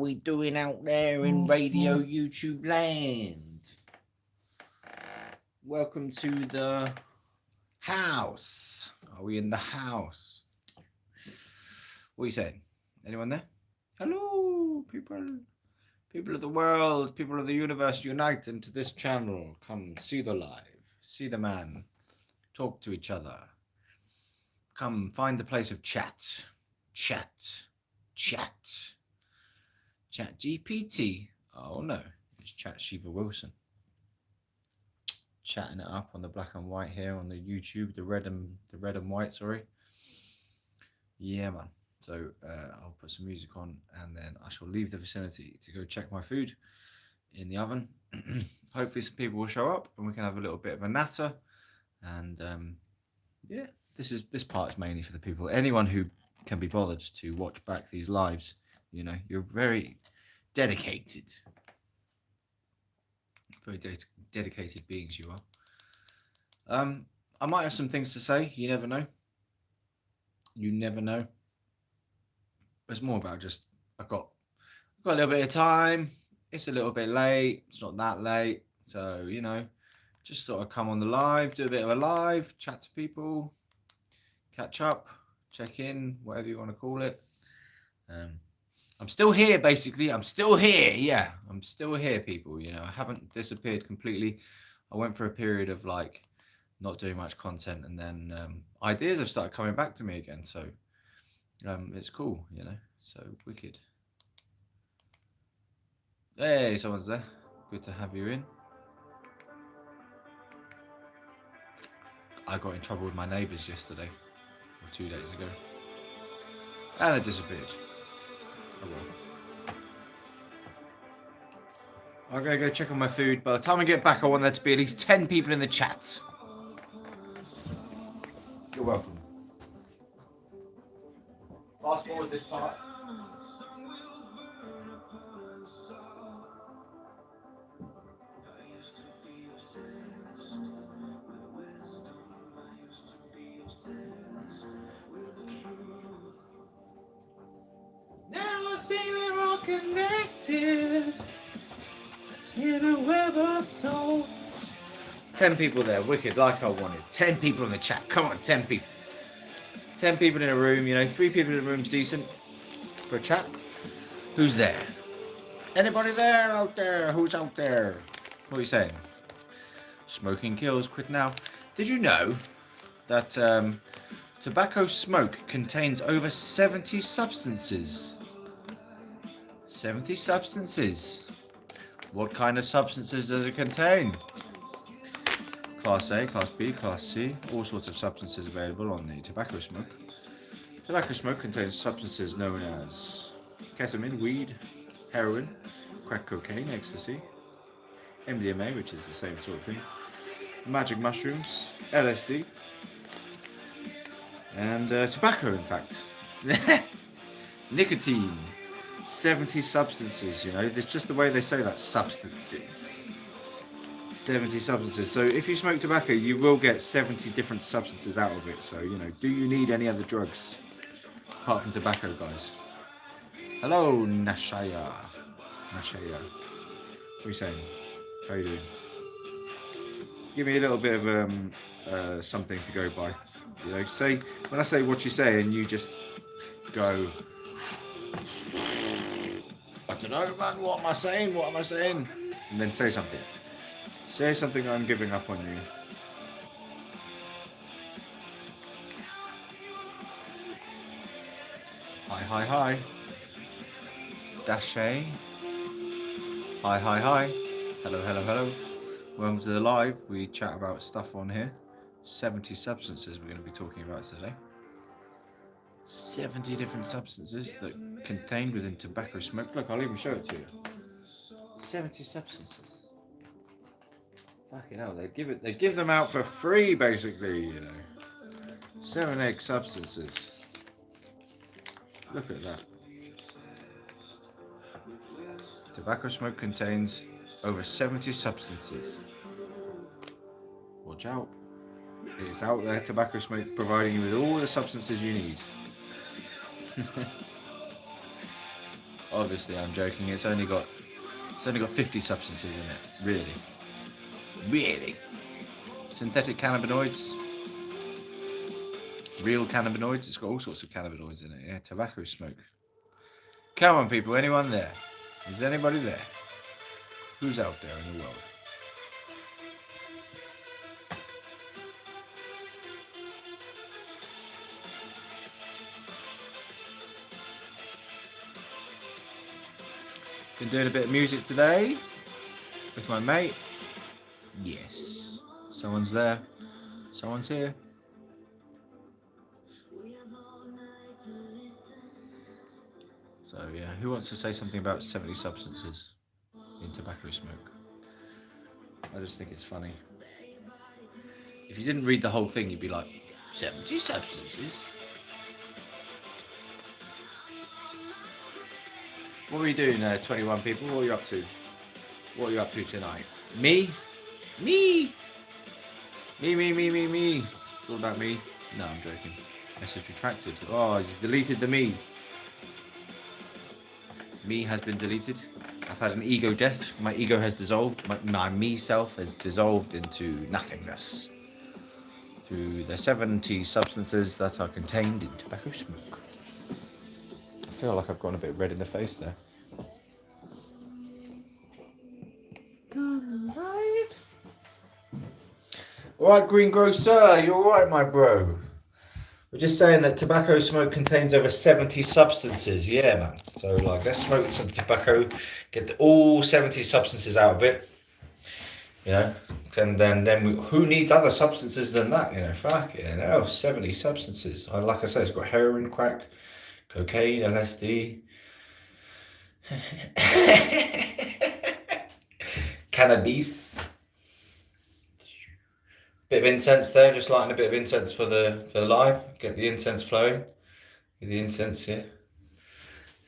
we doing out there in radio YouTube land? Welcome to the house. Are we in the house? What are you saying? Anyone there? Hello, people. People of the world, people of the universe, unite into this channel. Come see the live. See the man. Talk to each other. Come find the place of chat. Chat. Chat. Chat GPT. Oh no, it's Chat Shiva Wilson. Chatting it up on the black and white here on the YouTube, the red and white, sorry. Yeah, man. So I'll put some music on and then I shall leave the vicinity to go check my food in the oven. Hopefully some people will show up and we can have a little bit of a natter. And yeah, this part is mainly for the people. Anyone who can be bothered to watch back these lives, you know, you're very dedicated. Very dedicated beings you are. I might have some things to say. You never know. You never know. It's more about just I've got a little bit of time. It's a little bit late. It's not that late. So, you know, just thought I'd come on the live, do a bit of a live, chat to people, catch up, check in, whatever you want to call it. I'm still here, basically. I'm still here. Yeah, I'm still here, people. You know, I haven't disappeared completely. I went for a period of like not doing much content, and then ideas have started coming back to me again. So it's cool, you know. So wicked. Hey, someone's there. Good to have you in. I got in trouble with my neighbours yesterday, or 2 days ago, and they disappeared. Oh well. I'm going to go check on my food. By the time I get back, I want there to be at least 10 people in the chat. You're welcome. Fast forward this part. Now I see we're all connected in a web of souls. 10 people there, wicked, like I wanted. 10 people in the chat. Come on, 10 people. 10 people in a room, you know, 3 people in a room's decent for a chat. Who's there? Anybody there out there? Who's out there? What are you saying? Smoking kills, quit now. Did you know that tobacco smoke contains over 70 substances? 70 substances. What kind of substances does it contain? Class A, Class B, Class C, all sorts of substances available on the tobacco smoke. Tobacco smoke contains substances known as ketamine, weed, heroin, crack cocaine, ecstasy, MDMA, which is the same sort of thing, magic mushrooms, LSD, and tobacco, in fact. Nicotine. 70 substances, you know, it's just the way they say that, substances. 70 substances. So if you smoke tobacco, you will get 70 different substances out of it. So, you know, do you need any other drugs apart from tobacco, guys? Hello, Nashaya. Nashaya. What are you saying? How are you doing? Give me a little bit of something to go by. You know, say, when I say what you say and you just go, I don't know, man, what am I saying? What am I saying? And then say something. Say something I'm giving up on you. Hi, hi, hi. Dashay. Hi, hi, hi. Hello, hello, hello. Welcome to the live. We chat about stuff on here. 70 substances we're going to be talking about today. 70 different substances that contained within tobacco smoke. Look, I'll even show it to you. 70 substances. Fucking hell, they give them out for free, basically, you know. 7 egg substances. Look at that. Tobacco smoke contains over 70 substances. Watch out. It's out there, tobacco smoke, providing you with all the substances you need. Obviously, I'm joking. It's only got 50 substances in it. Really. Synthetic cannabinoids, real cannabinoids. It's got all sorts of cannabinoids in it. Yeah, tobacco smoke. Come on, people. Anyone there? Is anybody there? Who's out there in the world? Been doing a bit of music today with my mate. Yes. Someone's there. Someone's here. So yeah, who wants to say something about 70 substances in tobacco smoke? I just think it's funny. If you didn't read the whole thing, you'd be like, 70 substances? What are we doing, 21 people? What are you up to? What are you up to tonight? Me? Me! It's all about me. No, I'm joking. Message retracted. Oh, you deleted the me. Me has been deleted. I've had an ego death. My ego has dissolved. My me self has dissolved into nothingness through the 70 substances that are contained in tobacco smoke. I feel like I've gone a bit red in the face there. Alright, Greengrocer, you're alright, my bro. We're just saying that tobacco smoke contains over 70 substances. Yeah, man. So, like, let's smoke some tobacco, get all 70 substances out of it. You know, and then who needs other substances than that? You know, fuck it. 70 substances. Like I said, it's got heroin, crack, cocaine, LSD, cannabis. Bit of incense there, just lighting a bit of incense for the live. Get the incense flowing. Get the incense here.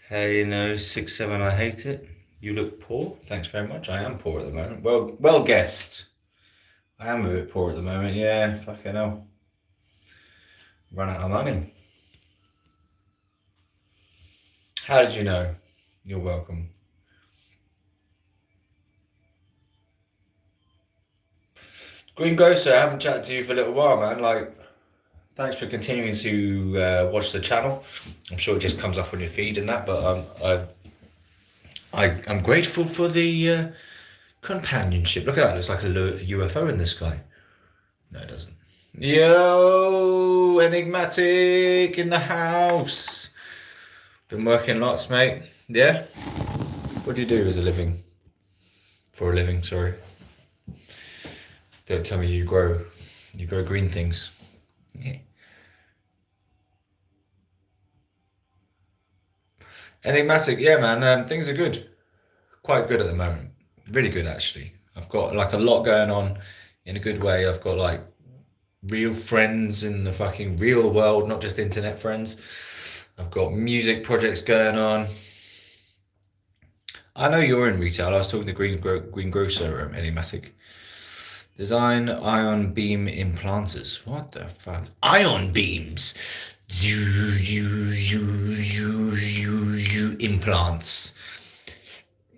Hey, 6-7, I hate it. You look poor. Thanks very much. I am poor at the moment. Well guessed. I am a bit poor at the moment. Yeah, fucking hell. Run out of money. How did you know? You're welcome. Green Ghost, I haven't chatted to you for a little while, man. Like, thanks for continuing to watch the channel. I'm sure it just comes up on your feed and that, but I'm grateful for the companionship. Look at that, it looks like a UFO in the sky. No, it doesn't. Yo, Enigmatic in the house. Been working lots, mate. Yeah? What do you do as a living? For a living, sorry. Don't tell me you grow green things. Yeah. Enigmatic, yeah, man. Things are good. Quite good at the moment. Really good, actually. I've got like a lot going on in a good way. I've got like real friends in the fucking real world, not just internet friends. I've got music projects going on. I know you're in retail. I was talking to Greengrocer, Enigmatic. Design ion beam implanters. What the fuck? Ion beams. Implants.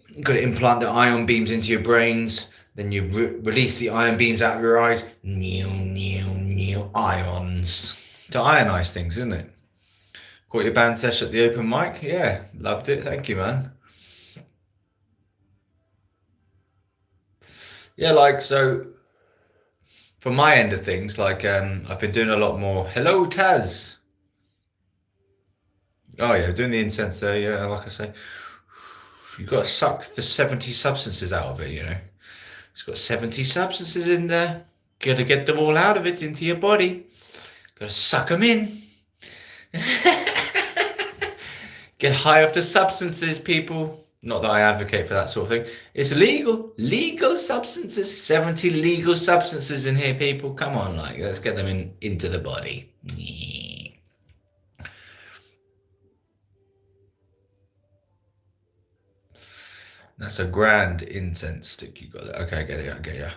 You've got to implant the ion beams into your brains. Then you release the ion beams out of your eyes. New ions. To ionize things, isn't it? Caught your band sesh at the open mic? Yeah, loved it. Thank you, man. Yeah, like, so from my end of things, like, I've been doing a lot more. Hello, Taz. Oh yeah, doing the incense there. Yeah, like I say, you've got to suck the 70 substances out of it. You know, it's got 70 substances in there. Got to get them all out of it into your body. Got to suck them in. Get high off the substances, people. Not that I advocate for that sort of thing. It's legal. Legal substances. 70 legal substances in here, people. Come on, like, let's get them into the body. That's a grand incense stick you got there. Okay, I get it.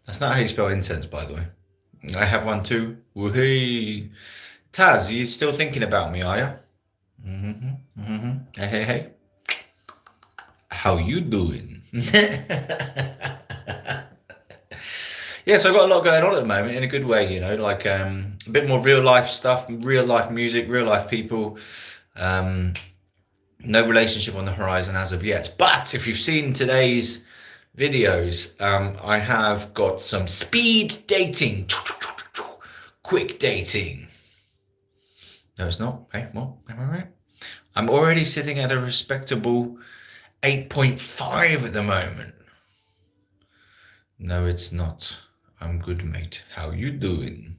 That's not how you spell incense, by the way. I have one too. Woohoo. Taz, are you still thinking about me, are you? Hey, hey, hey. How you doing? Yes, I've got a lot going on at the moment in a good way, like a bit more real life stuff, real life music, real life people. Um, no relationship on the horizon as of yet. But if you've seen today's videos, I have got some speed dating, quick dating. No, it's not. Hey, what? Am I right? I'm already sitting at a respectable 8.5 at the moment. No, it's not. I'm good, mate. How you doing?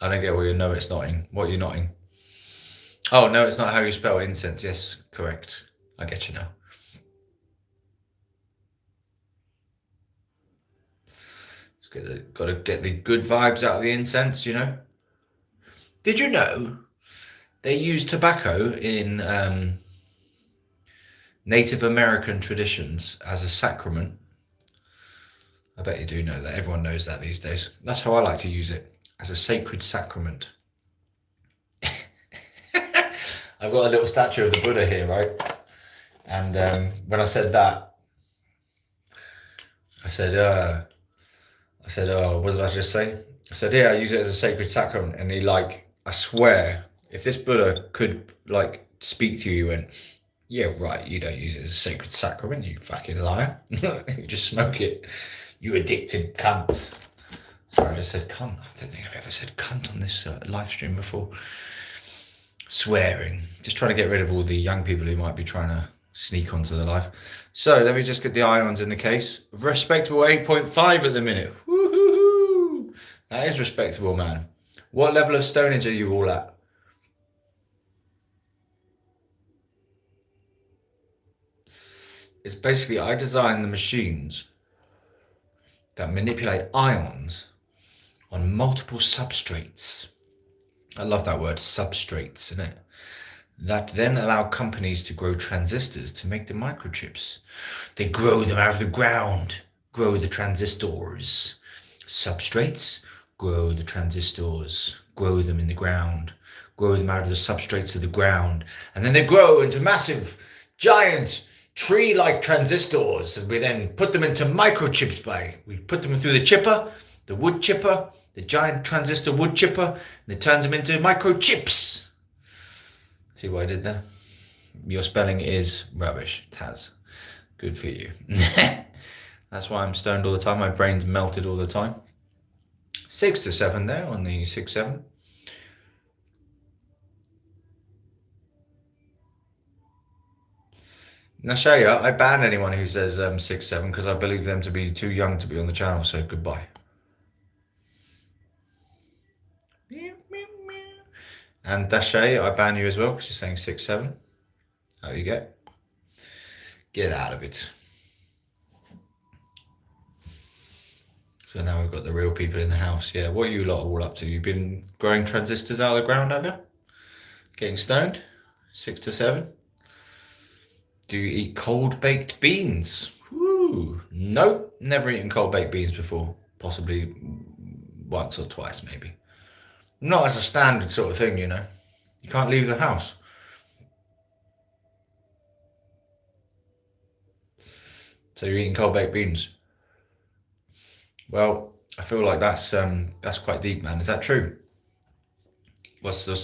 I don't get what you're no, it's notting. What are you notting? Oh, no, it's not how you spell incense. Yes, correct. I get you now. Got to get the good vibes out of the incense, Did you know they use tobacco in Native American traditions as a sacrament? I bet you do know that. Everyone knows that these days. That's how I like to use it, as a sacred sacrament. I've got a little statue of the Buddha here, right? And when I said that, I said, oh, what did I just say? I said, yeah, I use it as a sacred sacrament. And he I swear, if this Buddha could speak to you, he went, yeah, right, you don't use it as a sacred sacrament, you fucking liar. You just smoke it, you addicted cunt. Sorry, I just said cunt. I don't think I've ever said cunt on this live stream before. Swearing. Just trying to get rid of all the young people who might be trying to sneak onto the live. So let me just get the ions in the case. Respectable 8.5 at the minute. Woo-hoo-hoo. That is respectable, man. What level of stonage are you all at? It's basically, I design the machines that manipulate ions on multiple substrates. I love that word, substrates, isn't it? That then allow companies to grow transistors to make the microchips. They grow them out of the ground, grow the transistors. Substrates, grow the transistors, grow them in the ground, grow them out of the substrates of the ground, and then they grow into massive, giant, tree-like transistors, and we then put them into microchips we put them through the chipper, the wood chipper, the giant transistor wood chipper, and it turns them into microchips. See what I did there? Your spelling is rubbish, Taz. Good for you. That's why I'm stoned all the time. My brain's melted all the time. 6 to 7 there on the 6-7. Nashaya, I ban anyone who says 6-7 because I believe them to be too young to be on the channel, so goodbye. And Dashay, I ban you as well because you're saying 6-7. How you get? Get out of it. So now we've got the real people in the house. Yeah, what are you lot all up to? You've been growing transistors out of the ground, have you? Getting stoned? 6 to 7? Do you eat cold baked beans? Woo! Nope, never eaten cold baked beans before. Possibly once or twice, maybe. Not as a standard sort of thing, You can't leave the house. So you're eating cold baked beans. Well, I feel like that's quite deep, man. Is that true? What's the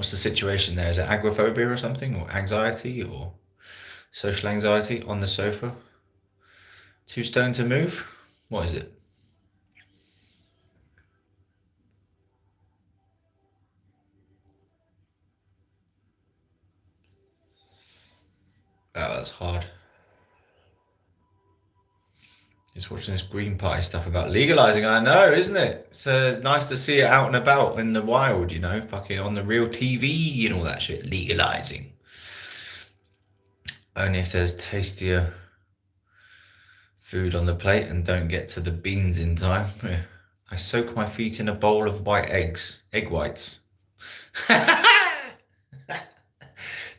situation there? Is it agoraphobia or something, or anxiety, or social anxiety on the sofa? Too stoned to move? What is it? Oh, that's hard. Just watching this Green Party stuff about legalizing. I know, isn't it? So nice to see it out and about in the wild, fucking on the real TV and all that shit. Legalizing. Only if there's tastier food on the plate and don't get to the beans in time. Yeah. I soak my feet in a bowl of white eggs. Egg whites.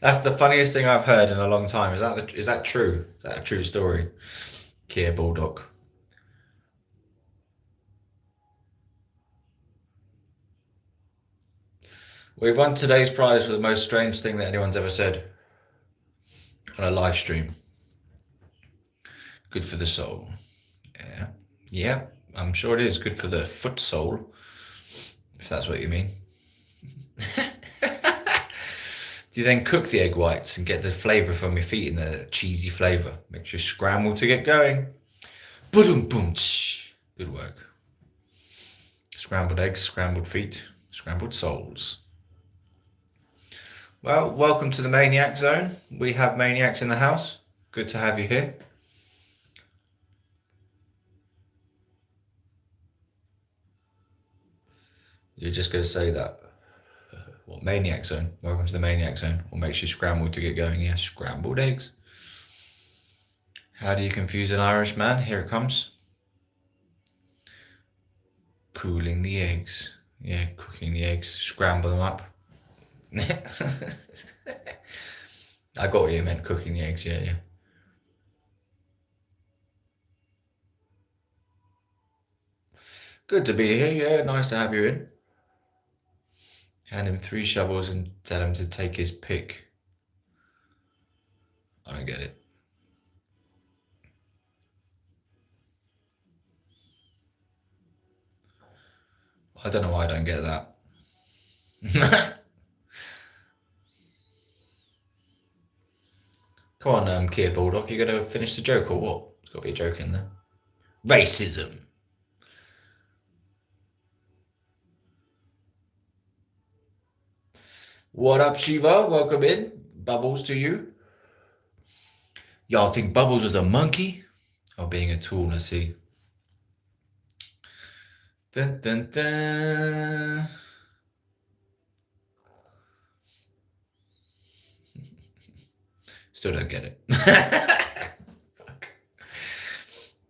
That's the funniest thing I've heard in a long time. Is that true? Is that a true story? Kia Bulldog. We've won today's prize for the most strange thing that anyone's ever said on a live stream. Good for the soul. Yeah. Yeah, I'm sure it is good for the foot sole, if that's what you mean. Do you then cook the egg whites and get the flavour from your feet in the cheesy flavour? Makes you scramble to get going. Boom, boom. Good work. Scrambled eggs, scrambled feet, scrambled souls. Well, welcome to the Maniac Zone. We have maniacs in the house. Good to have you here. You're just going to say that. What, Maniac Zone? Welcome to the Maniac Zone. What makes you scramble to get going? Yeah, scrambled eggs. How do you confuse an Irish man? Here it comes. Cooling the eggs. Yeah, cooking the eggs. Scramble them up. I got what you meant, cooking the eggs. Yeah. Good to be here. Yeah, nice to have you in. Hand him 3 shovels and tell him to take his pick. I don't get it. I don't know why I don't get that. Come on, Kia Bulldog, you gonna finish the joke or what? There's gotta be a joke in there. Racism. What up, Shiva? Welcome in. Bubbles to you. Y'all think Bubbles was a monkey? Or being a tool, I see. Dun, dun, dun. Still don't get it. Fuck.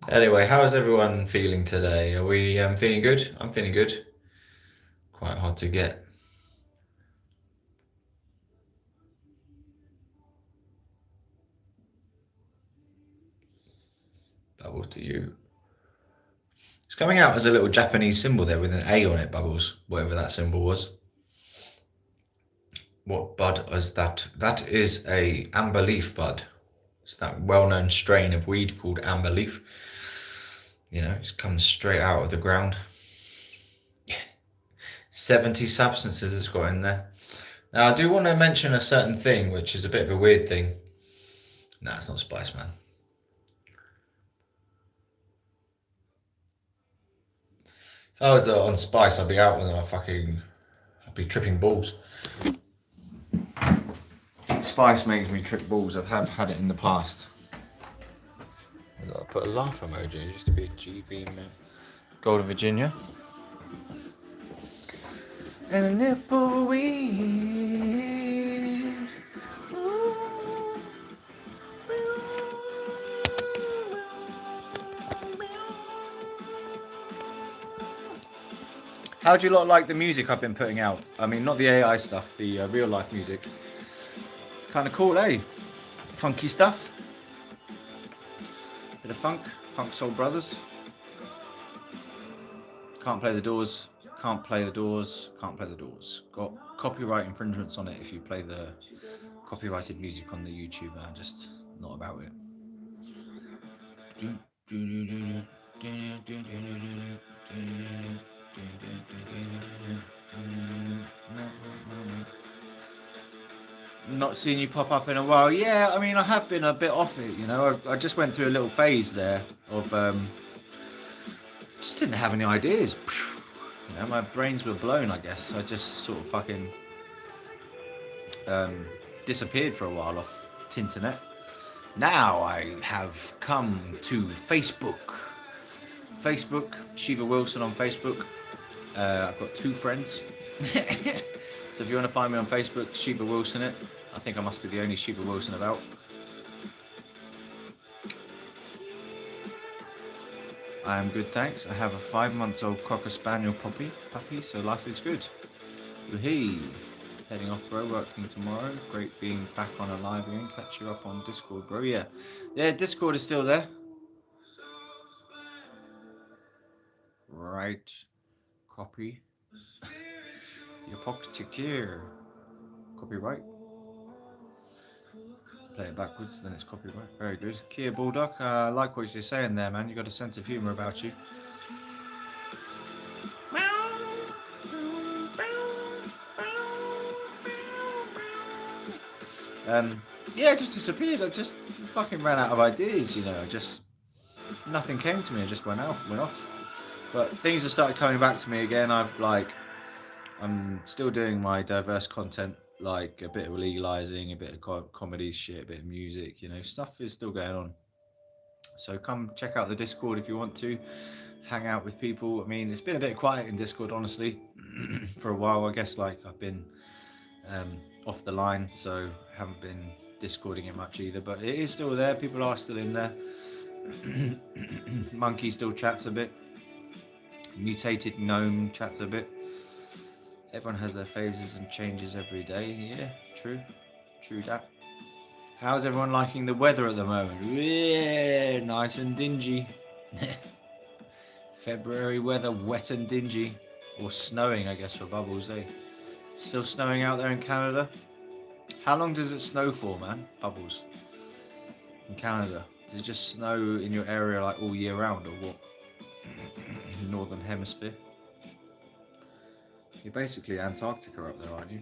Anyway, how's everyone feeling today? Are we feeling good? I'm feeling good. Quite hard to get. Bubbles to you. It's coming out as a little Japanese symbol there with an A on it, Bubbles, whatever that symbol was. What bud is that? That is a amber leaf bud. It's that well-known strain of weed called amber leaf. You know, it comes straight out of the ground. 70 substances it's got in there. Now, I do want to mention a certain thing, which is a bit of a weird thing. Nah, it's not spice, man. If I was on spice, I'd be out and I'd be tripping balls. Spice makes me trip balls. I have had it in the past. I put a laugh emoji. It used to be a GV man. Golden Virginia. And a nipple weed. How do you lot like the music I've been putting out? I mean, not the AI stuff, the real life music. It's kind of cool, eh? Funky stuff. Bit of funk soul brothers. Can't play the Doors. Can't play the Doors. Can't play the Doors. Got copyright infringements on it if you play the copyrighted music on the YouTube. I'm just not about it. Not seen you pop up in a while. Yeah, I mean, I have been a bit off it, you know. I just went through a little phase there of just didn't have any ideas. You know, my brains were blown, I guess. I just sort of fucking disappeared for a while off Tinternet. Now I have come to Facebook. Shiva Wilson on Facebook. I've got 2 friends. So if you want to find me on Facebook, Shiva Wilson it. I think I must be the only Shiva Wilson about. I am good, thanks. I have a 5-month-old Cocker Spaniel puppy, so life is good. Hey, heading off, bro. Working tomorrow. Great being back on a live again. Catch you up on Discord, bro. Yeah, Discord is still there. Right. Copy. Your pocket here. Copyright. Play it backwards, then it's copyright. Very good. Kia Bulldog, I like what you're saying there, man. You got a sense of humour about you. Yeah, it just disappeared. I just fucking ran out of ideas, you know. Nothing came to me. I just went off. But things have started coming back to me again. I'm still doing my diverse content, like a bit of legalizing, a bit of comedy shit, a bit of music, you know, stuff is still going on. So come check out the Discord if you want to hang out with people. I mean, it's been a bit quiet in Discord, honestly, for a while. I guess like I've been off the line, so haven't been Discording it much either, but it is still there. People are still in there. Monkey still chats a bit. Mutated gnome chats a bit. Everyone has their phases and changes every day. Yeah, true that. How's everyone liking the weather at the moment? Yeah, nice and dingy. February weather, wet and dingy. Or snowing, I guess, for Bubbles, eh? Still snowing out there in Canada? How long does it snow for, man? Bubbles. In Canada. Does it just snow in your area like all year round, or what? Northern Hemisphere? You're basically Antarctica up there, aren't you?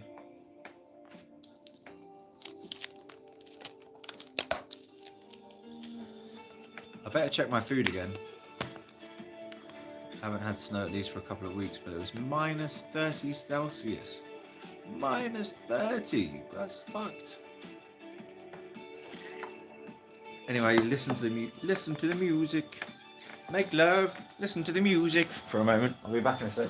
I better check my food again. Haven't had snow at least for a couple of weeks, but it was minus 30 Celsius. Minus 30. That's fucked. Anyway, listen to the music. Make love. Listen to the music for a moment. I'll be back in a sec.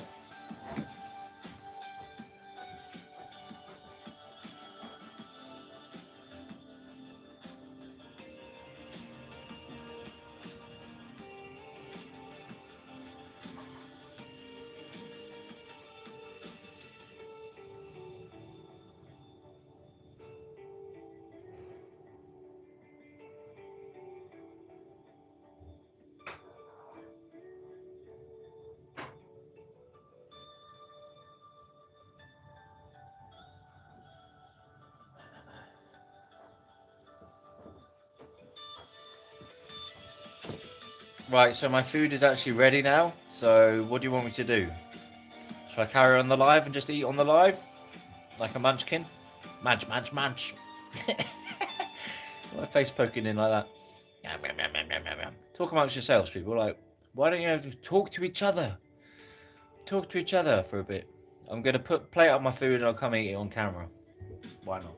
Right, so my food is actually ready now. So what do you want me to do? Should I carry on the live and just eat on the live? Like a munchkin? Munch. My face poking in like that. Talk amongst yourselves, people. Like, why don't you talk to each other? Talk to each other for a bit. I'm going to plate up my food and I'll come eat it on camera. Why not?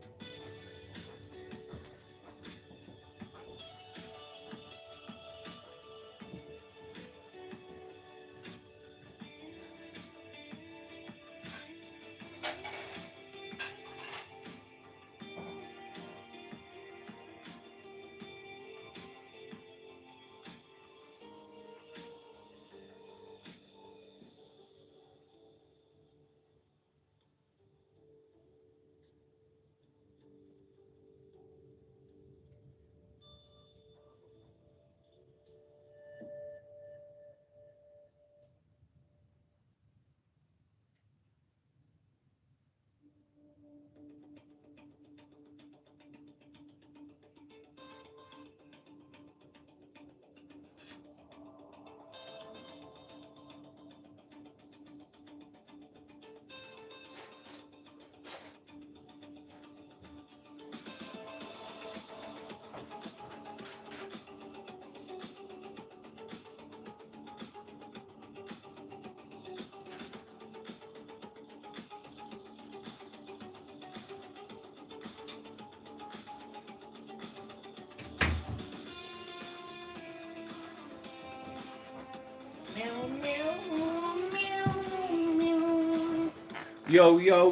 Yo. Yo.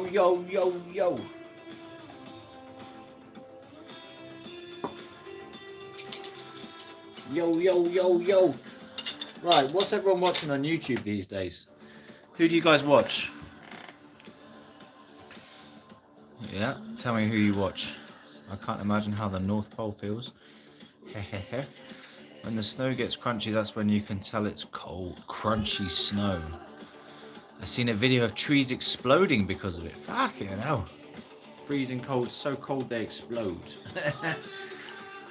Right, what's everyone watching on YouTube these days? Who do you guys watch? Yeah, tell me who you watch. I can't imagine how the North Pole feels. When the snow gets crunchy, that's when you can tell it's cold, crunchy snow. I've seen a video of trees exploding because of it. Fucking hell. Freezing cold, so cold they explode.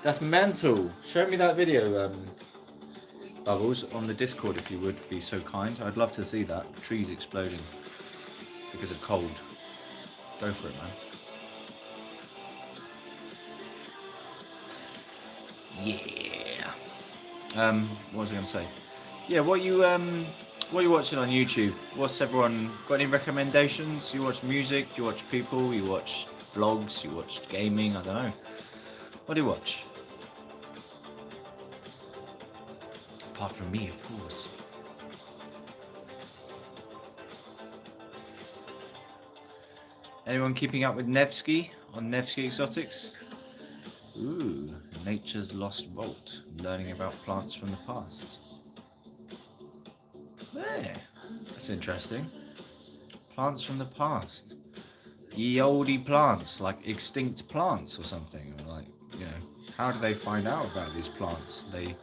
That's mental. Show me that video, Bubbles, on the Discord if you would be so kind. I'd love to see that. Trees exploding because of cold. Go for it, man. Yeah. What was I going to say? Yeah, what are you watching on YouTube? What's everyone got? Any recommendations? You watch music? You watch people? You watch vlogs? You watch gaming? I don't know. What do you watch? Apart from me, of course. Anyone keeping up with Nevsky on Nevsky Exotics? Ooh, Nature's Lost Vault. Learning about plants from the past. Yeah, that's interesting. Plants from the past. Ye olde plants, like extinct plants or something. Or like, you know, how do they find out about these plants? They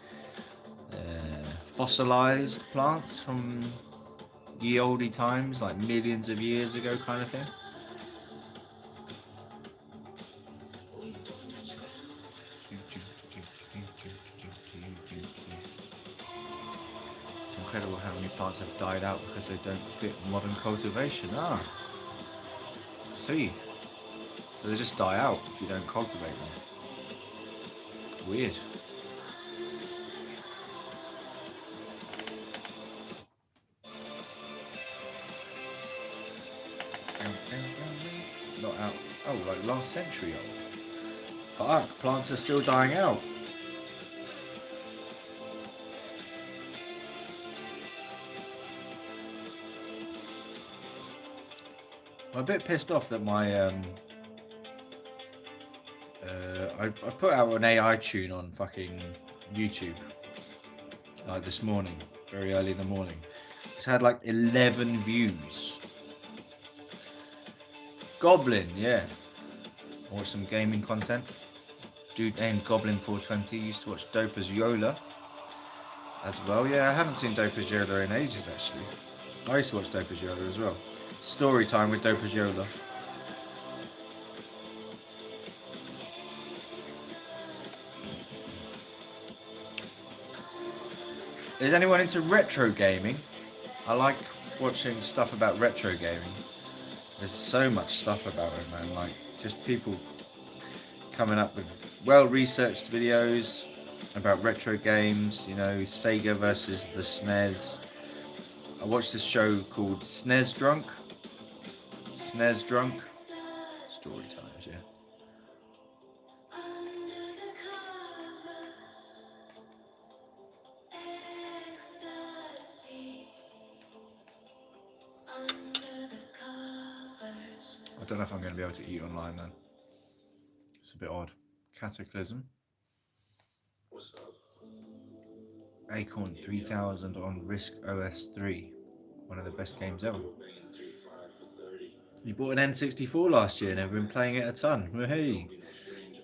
fossilized plants from ye olde times, like millions of years ago kind of thing. It's incredible how many plants have died out because they don't fit modern cultivation. Ah, see. So they just die out if you don't cultivate them. Weird. Not out. Oh, like last century old. Fuck, plants are still dying out. I'm a bit pissed off that my I put out an AI tune on fucking YouTube like this morning, very early in the morning. It's had like 11 views. Goblin, yeah. I watched some gaming content. Dude named Goblin420 used to watch Dopa's Yola as well. Yeah, I haven't seen Dopa's Yola in ages actually. I used to watch Dopa's Yola as well. Story time with Dopa's Yola. Is anyone into retro gaming? I like watching stuff about retro gaming. There's so much stuff about it, man. Like, just people coming up with well-researched videos about retro games. You know, Sega versus the SNES. I watched this show called SNES Drunk. SNES Drunk. Story times, yeah. I don't know if I'm going to be able to eat online then. It's a bit odd. Cataclysm. What's up? Acorn 3000 on Risk OS 3. One of the best games ever. You bought an N64 last year and have been playing it a ton. Hey.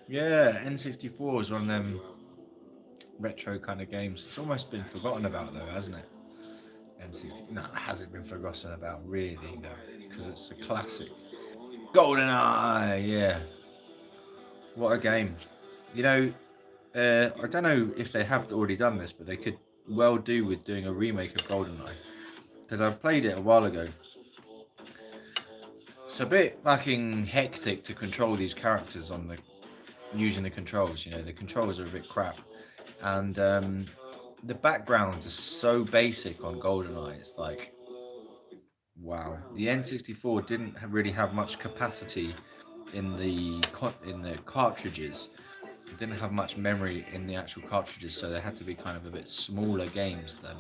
Yeah, N64 is one of them retro kind of games. It's almost been forgotten about though, hasn't it? N60. No, it hasn't been forgotten about really though, because it's a classic. GoldenEye, yeah. What a game. You know, I don't know if they have already done this, but they could well do with doing a remake of GoldenEye. Because I played it a while ago. It's a bit fucking hectic to control these characters on the using the controls. You know, the controls are a bit crap, and the backgrounds are so basic on GoldenEye. It's like, wow. The N64 didn't really have much capacity in the cartridges. It didn't have much memory in the actual cartridges, so they had to be kind of a bit smaller games than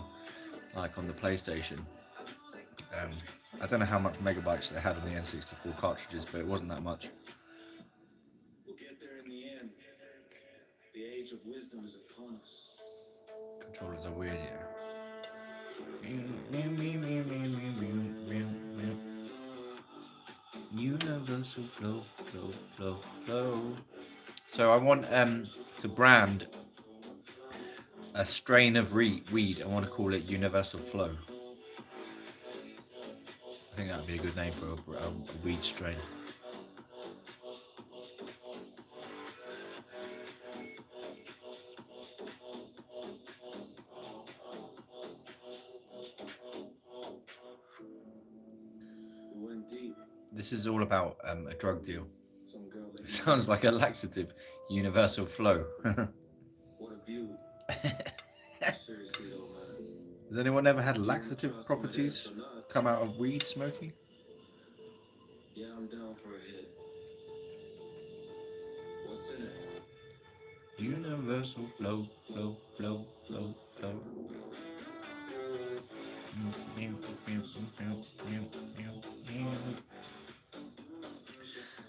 like on the PlayStation. I don't know how much megabytes they had on the N64 cartridges, but it wasn't that much. We'll get there in the end. The age of wisdom is upon us. Controllers are weird, yeah. Universal flow, flow, flow, flow. So I want to brand a strain of weed. I want to call it Universal Flow. I think that would be a good name for a weed strain. We went deep. This is all about a drug deal. Some girl that It sounds like a laxative. Universal flow. What a view. Seriously though, man. Has anyone ever had You laxative trust properties my dad or not? come out of weed smoking? Yeah, I'm down for a hit. What's in it? Universal flow, flow, flow, flow, flow.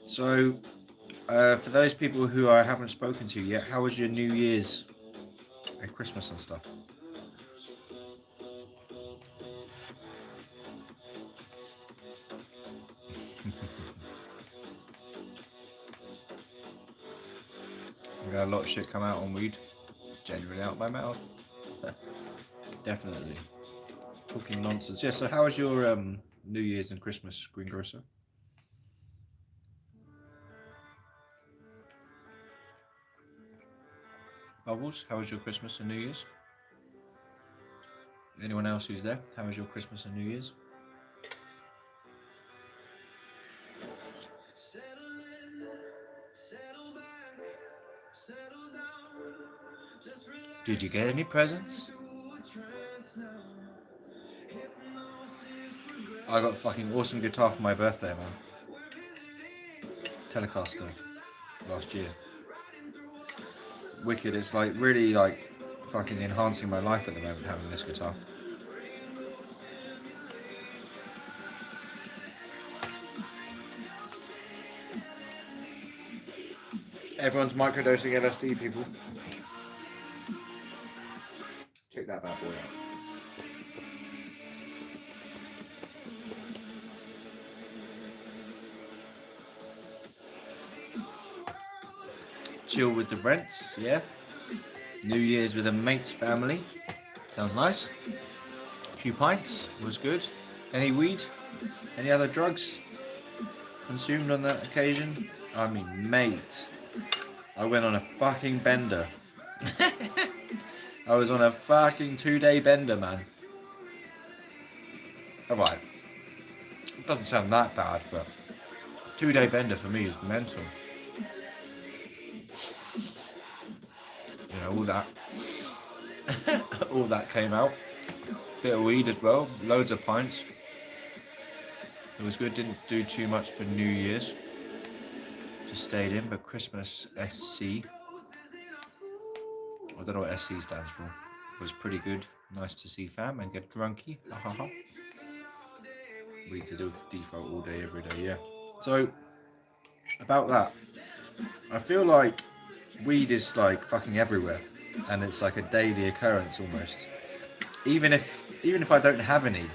So, for those people who I haven't spoken to yet, how was your New Year's and Christmas and stuff? I got a lot of shit come out on weed, generally out my mouth. Definitely. Talking nonsense. Yeah, so how was your New Year's and Christmas, Greengrocer? Bubbles, how was your Christmas and New Year's? Anyone else who's there? How was your Christmas and New Year's? Did you get any presents? I got a fucking awesome guitar for my birthday, man. Telecaster last year. Wicked. It's like really like fucking enhancing my life at the moment having this guitar. Everyone's microdosing LSD, people. Check that bad boy out. Chill with the rents, yeah. New Year's with a mate's family. Sounds nice. A few pints was good. Any weed? Any other drugs consumed on that occasion? I mean, mate, I went on a fucking bender. I was on a fucking 2-day bender, man. Alright. It doesn't sound that bad, but 2-day bender for me is mental. You know, all that. All that came out. Bit of weed as well. Loads of pints. It was good. Didn't do too much for New Year's. Just stayed in, but Christmas SC. I don't know what SC stands for. It was pretty good. Nice to see fam and get drunky. Weed to do default all day, every day, yeah. So, about that. I feel like weed is like fucking everywhere. And it's like a daily occurrence almost. Even if I don't have any,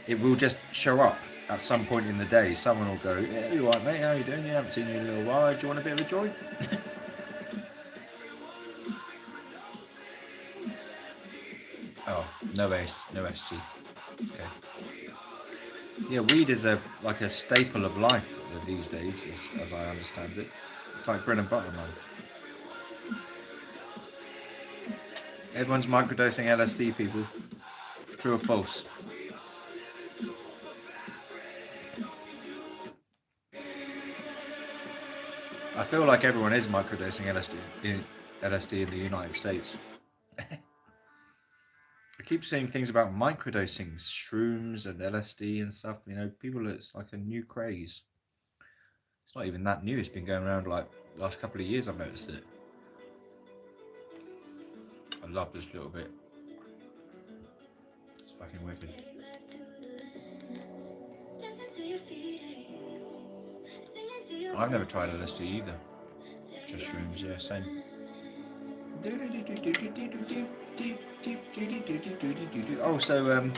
it will just show up at some point in the day. Someone will go, yeah, you alright mate, how you doing? You haven't seen you in a little while, do you want a bit of a joint? Oh, no SC. Okay. Yeah, weed is like a staple of life these days, as I understand it. It's like bread and butter, man. Everyone's microdosing LSD, people. True or false? I feel like everyone is microdosing LSD in the United States. I keep saying things about microdosing, shrooms and LSD and stuff. You know, people, it's like a new craze. It's not even that new. It's been going around like the last couple of years. I've noticed it. I love this little bit. It's fucking wicked. I've never tried LSD either. Just shrooms, yeah, same. Oh, so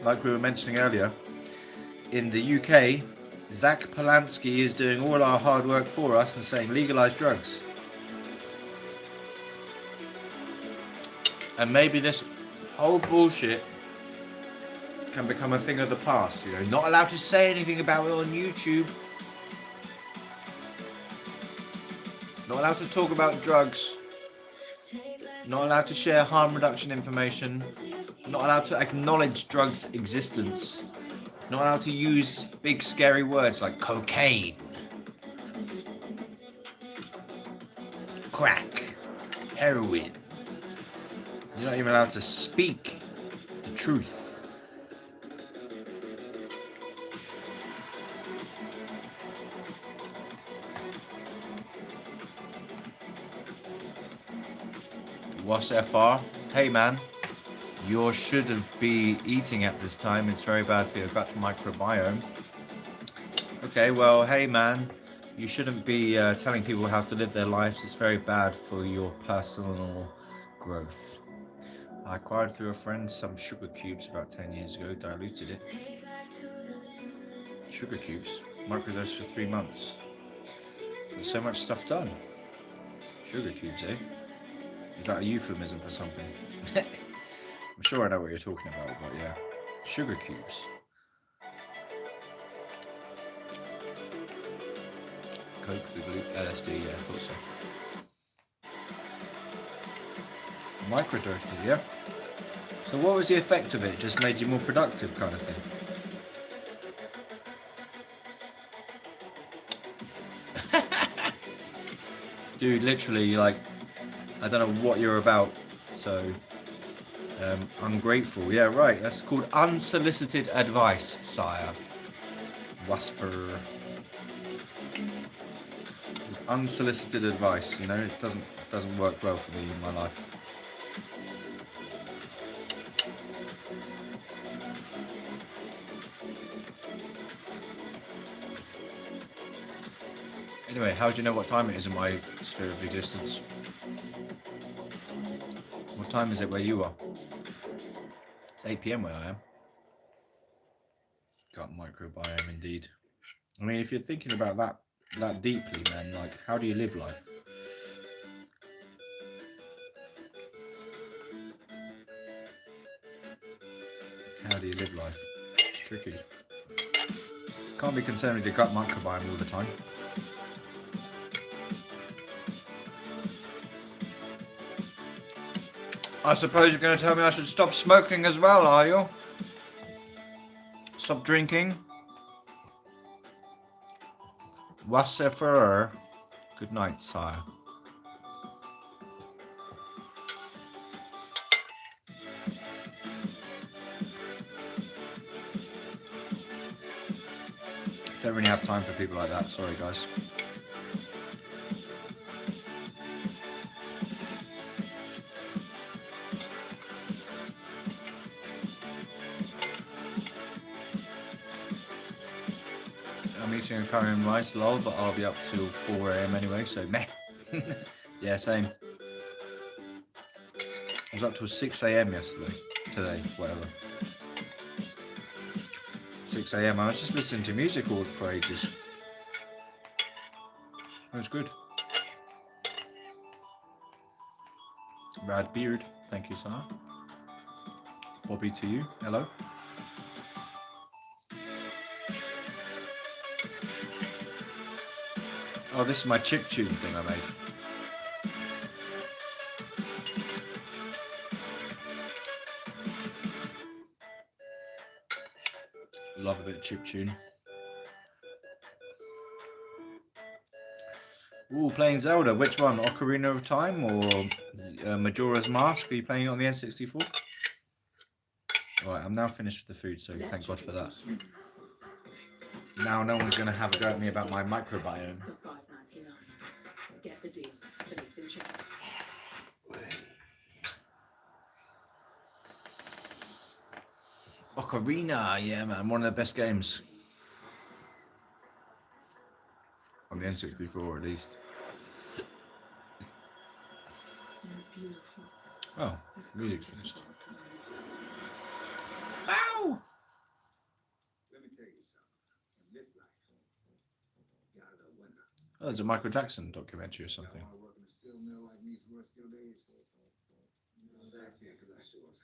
like we were mentioning earlier, in the UK, Zach Polanski is doing all our hard work for us and saying legalise drugs. And maybe this whole bullshit can become a thing of the past. You know, not allowed to say anything about it on YouTube. Not allowed to talk about drugs. Not allowed to share harm reduction information. Not allowed to acknowledge drugs' existence. Not allowed to use big scary words like cocaine, crack, heroin. You're not even allowed to speak the truth. What's FR? Hey man, you shouldn't be eating at this time. It's very bad for your gut microbiome. Okay, well, hey man, you shouldn't be telling people how to live their lives. It's very bad for your personal growth. I acquired through a friend some sugar cubes about 10 years ago, diluted it. Sugar cubes, microdose for 3 months. There's so much stuff done. Sugar cubes, eh? Is that a euphemism for something? I'm sure I know what you're talking about, but yeah. Sugar cubes. Coke, the glue, LSD, yeah, I thought so. Microdosed it, yeah? So what was the effect of it? It just made you more productive kind of thing? Dude, literally, like, I don't know what you're about, so ungrateful. Yeah, right. That's called unsolicited advice, sire. Wasfer. Unsolicited advice, you know, it doesn't work well for me in my life. Anyway, how do you know what time it is in my sphere of existence? What time is it where you are? It's 8 PM where I am. Gut microbiome indeed. I mean, if you're thinking about that deeply, man, like, how do you live life? How do you live life? It's tricky. Can't be concerned with your gut microbiome all the time. I suppose you're going to tell me I should stop smoking as well, are you? Stop drinking? Wasser. Good night, sire. Don't really have time for people like that. Sorry, guys. I'm eating a curry and rice, lol, but I'll be up till 4 AM anyway, so meh. Yeah, same. I was up till 6 AM yesterday. Today, whatever. 6 AM. I was just listening to music all for ages. It was good. Rad beard. Thank you, sir. Bobby to you. Hello. Oh, this is my chip tune thing I made. Love a bit of chip tune. Ooh, playing Zelda. Which one? Ocarina of Time or Majora's Mask? Are you playing it on the N64? Alright, I'm now finished with the food, so thank God for that. Now no one's going to have a go at me about my microbiome. Ocarina, yeah man, one of the best games. On the N64 at least. Oh, music's finished. Ow! Let me tell you something. In this life, you gotta go winner. Oh, there's a Michael Jackson documentary or something.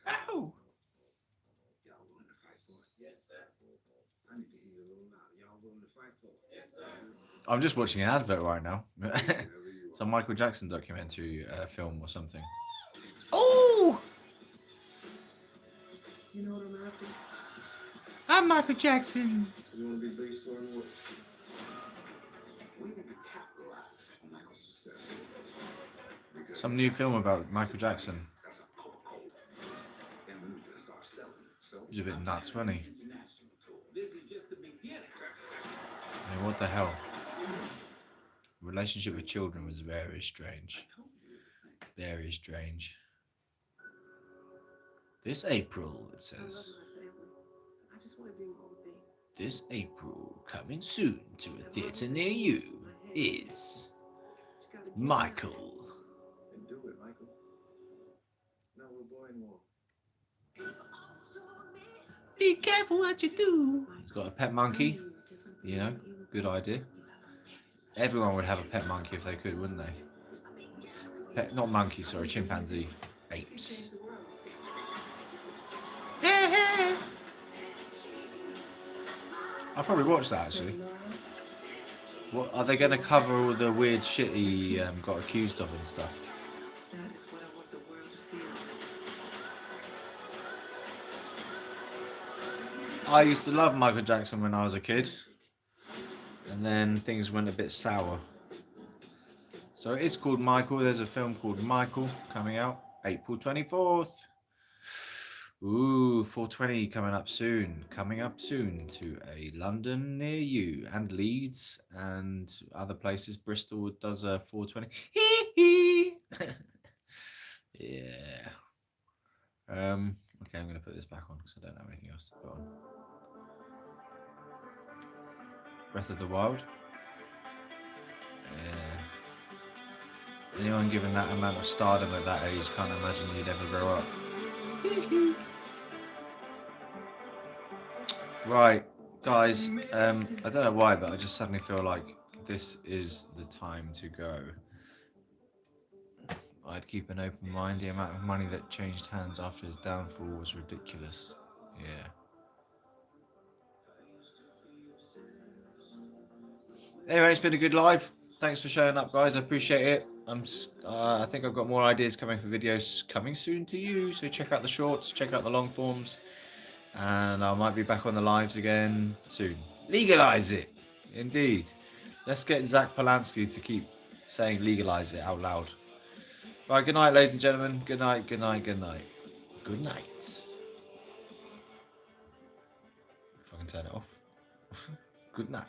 Ow! Y'all willing to fight for it? I'm just watching an advert right now. Some Michael Jackson documentary film or something. Oh! You know what I'm after? I'm Michael Jackson. You want to be based on what? We need to capitalize on Michael's success. Some new film about Michael Jackson. He's a bit nuts, wasn't he? I mean, what the hell? Relationship with children was very strange. Very strange. This April, it says. This April, coming soon to a theatre near you, is Michael. Do it, Michael. No, we're boy more. Be careful what you do. He's got a pet monkey. You know, good idea. Everyone would have a pet monkey if they could, wouldn't they? Pet, not monkey, sorry, chimpanzee. Apes. I'll probably watch that actually. What are they going to cover all the weird shit he got accused of and stuff? I used to love Michael Jackson when I was a kid, and then things went a bit sour. So it is called Michael. There's a film called Michael coming out April 24th. Ooh, 420 coming up soon. Coming up soon to a London near you, and Leeds and other places. Bristol does a 420. Yeah. Okay, I'm going to put this back on because I don't have anything else to put on. Breath of the Wild. Yeah. Anyone given that amount of stardom at that age can't imagine you'd ever grow up. Right, guys, I don't know why, but I just suddenly feel like this is the time to go. I'd keep an open mind. The amount of money that changed hands after his downfall was ridiculous. Yeah. Anyway, it's been a good live. Thanks for showing up, guys. I appreciate it. I think I've got more ideas coming for videos coming soon to you. So check out the shorts, check out the long forms, and I might be back on the lives again soon. Legalize it, indeed. Let's get Zach Polanski to keep saying legalize it out loud. Right, good night, ladies and gentlemen. Good night, good night, good night. Good night. If I can turn it off. Good night.